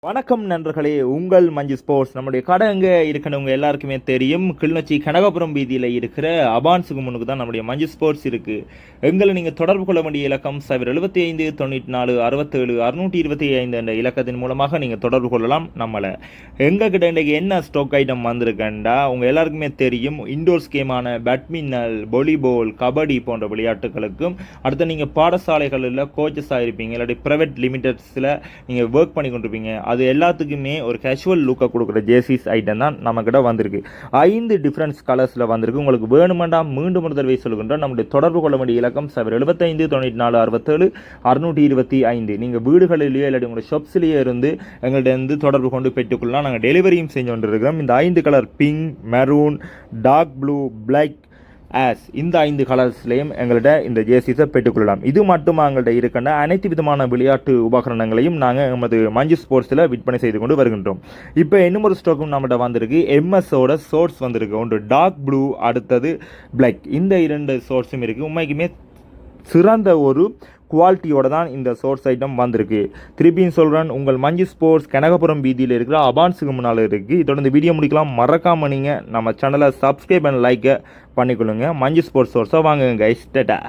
வணக்கம் நண்பர்களே, உங்கள் மஞ்சு ஸ்போர்ட்ஸ். நம்முடைய கடை எங்கே இருக்குன்னு எல்லாருக்குமே தெரியும். கிளிநொச்சி கனகபுரம் வீதியில் இருக்கிற அபான்ஸுக்கு முன்னுக்கு தான் நம்முடைய மஞ்சு ஸ்போர்ட்ஸ் இருக்குது. எங்களை நீங்கள் தொடர்பு கொள்ள வேண்டிய இலக்கம் 75 94 67 625 என்ற இலக்கத்தின் மூலமாக நீங்கள் தொடர்பு கொள்ளலாம். நம்மளை எங்கள் கிட்ட இன்றைக்கு என்ன ஸ்டாக் ஐட்டம் வந்திருக்கேன்டா உங்கள் எல்லாருக்குமே தெரியும். இண்டோர்ஸ் கேமான பேட்மிண்டல், வாலிபால், கபடி போன்ற விளையாட்டுகளுக்கும் அடுத்து நீங்கள் பாடசாலைகளில் கோச்சஸாக இருப்பீங்க, இல்லாட்டி ப்ரைவேட் லிமிடெட்ஸில் நீங்கள் ஒர்க் பண்ணி கொண்டிருப்பீங்க. அது எல்லாத்துக்குமே ஒரு கேஷுவல் லுக்கை கொடுக்குற ஜேசிஸ் ஐட்டம் தான் நம்மக்கிட்ட வந்திருக்கு. 5 டிஃப்ரெண்ட்ஸ் கலர்ஸில் வந்திருக்கு. உங்களுக்கு வேணுமெண்டா மீண்டும் ஒரு தடவை சொல்லுகின்றோம். நம்முடைய தொடர்பு கொள்ள வேண்டிய இலக்கம் 75 94 67 625. நீங்கள் வீடுகளிலேயே இல்லாட்டி உங்களுடைய ஷாப்ஸ்லேயே இருந்து எங்கள்கிட்ட தொடர்பு கொண்டு பெற்றுக்கொள்ளலாம். நாங்கள் டெலிவரியும் செஞ்சு கொண்டிருக்கிறோம். இந்த 5 colour pink, maroon, dark blue, black, இந்த 5 கலர்ஸ்லையும் எங்கள்கிட்ட இந்த ஜேர்சிஸை பெற்றுக்கொள்ளலாம். இது மட்டுமா எங்கள்கிட்ட இருக்கின்ற அனைத்து விதமான விளையாட்டு உபகரணங்களையும் நாங்கள் நமது மஞ்சு ஸ்போர்ட்ஸில் விற்பனை செய்து கொண்டு வருகின்றோம். இப்போ இன்னும் ஒரு ஸ்டாக்கும் நம்மகிட்ட வந்திருக்கு. எம்எஸோட ஷோர்ட்ஸ் வந்திருக்கு. ஒன்று டார்க் ப்ளூ, அடுத்தது பிளாக். இந்த 2 ஷோர்ட்ஸும் இருக்குது. உண்மைக்குமே சிறந்த ஒரு குவாலிட்டியோட தான் இந்த சோர்ஸ் ஐட்டம் வந்திருக்கு. திருப்பியும் சொல்கிறேன், உங்கள் மஞ்சு ஸ்போர்ட்ஸ் கனகபுரம் வீதியில் இருக்கிற அபான்ஸுக்கு முன்னால் இருக்குது. இதோட இந்த வீடியோ முடிக்கலாம். மறக்காமல் நீங்கள் நம்ம சேனலை சப்ஸ்கிரைப் அண்ட் லைக்கை பண்ணிக்கொள்ளுங்க. மஞ்சு ஸ்போர்ட்ஸ் சோர்ஸை வாங்குங்க கைஸ். டாடா.